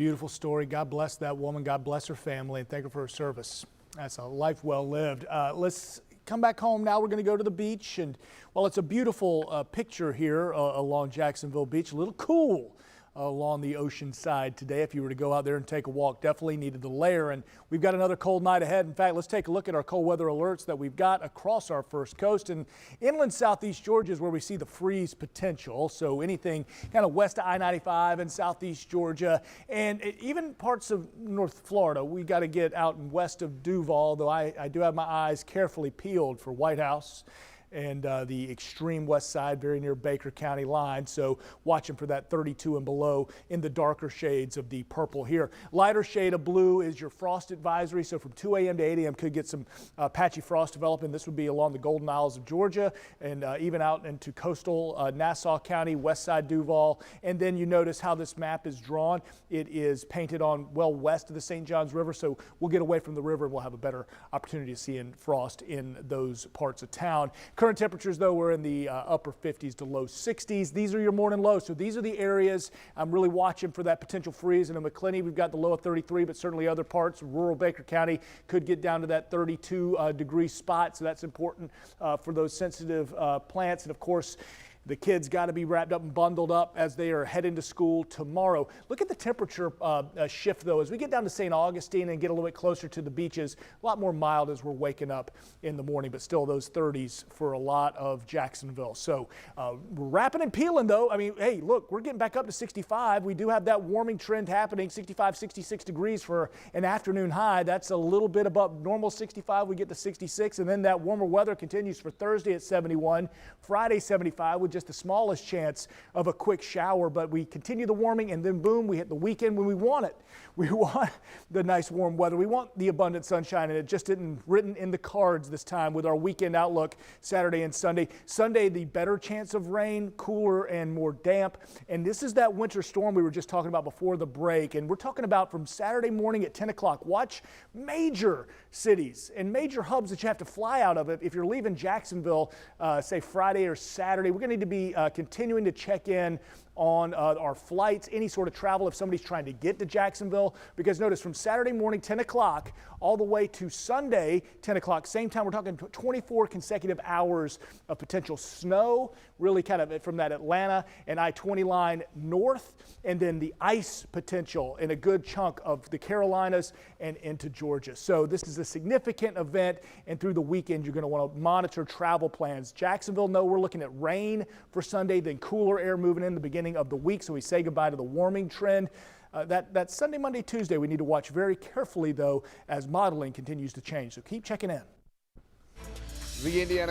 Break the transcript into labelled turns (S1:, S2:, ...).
S1: Beautiful story. God bless that woman. God bless her family, and thank her for her service. That's a life well lived. Let's come back home now. We're going to go to the beach, and while it's a beautiful picture here along Jacksonville Beach, a little cool along the ocean side today. If you were to go out there and take a walk, definitely needed the layer. And we've got another cold night ahead. In fact, let's take a look at our cold weather alerts that we've got across our first coast. And inland southeast Georgia is where we see the freeze potential. So anything kind of west of I-95 and southeast Georgia, and even parts of North Florida. We got to get out and west of Duval, though I do have my eyes carefully peeled for White House and the extreme west side, very near Baker County line. So watching for that 32 and below in the darker shades of the purple here. Lighter shade of blue is your frost advisory. So from 2 a.m. to 8 a.m. could get some patchy frost developing. This would be along the Golden Isles of Georgia and even out into coastal Nassau County, west side Duval. And then you notice how this map is drawn. It is painted on well west of the St. Johns River. So we'll get away from the river and we'll have a better opportunity to see in frost in those parts of town. Current temperatures, though, we're in the upper 50s to low 60s. These are your morning lows. So these are the areas I'm really watching for that potential freeze. And in McClenny, we've got the low of 33, but certainly other parts, rural Baker County, could get down to that 32 degree spot. So that's important for those sensitive plants. And of course, the kids got to be wrapped up and bundled up as they are heading to school tomorrow. Look at the temperature shift, though. As we get down to St. Augustine and get a little bit closer to the beaches, a lot more mild as we're waking up in the morning, but still those 30s for a lot of Jacksonville. So we're wrapping and peeling, though. I mean, hey, look, we're getting back up to 65. We do have that warming trend happening, 65, 66 degrees for an afternoon high. That's a little bit above normal 65. We get to 66, and then that warmer weather continues for Thursday at 71, Friday 75 with just the smallest chance of a quick shower, but we continue the warming, and then boom, we hit the weekend when we want it. We want the nice warm weather. We want the abundant sunshine, and it just isn't written in the cards this time with our weekend outlook Saturday and Sunday. Sunday, the better chance of rain, cooler and more damp, and this is that winter storm we were just talking about before the break, and we're talking about from Saturday morning at 10 o'clock. Watch major cities and major hubs that you have to fly out of. If you're leaving Jacksonville, say Friday or Saturday, we're going to need to be continuing to check in on our flights, any sort of travel if somebody's trying to get to Jacksonville, because notice from Saturday morning 10 o'clock all the way to Sunday 10 o'clock, same time, we're talking 24 consecutive hours of potential snow, really kind of from that Atlanta and I-20 line north, and then the ice potential in a good chunk of the Carolinas and into Georgia. So this is a significant event, and through the weekend you're going to want to monitor travel plans. Jacksonville, no, we're looking at rain for Sunday, then cooler air moving in the beginning of the week, so we say goodbye to the warming trend. That Sunday, Monday, Tuesday, we need to watch very carefully, though, as modeling continues to change. So keep checking in.
S2: The Indiana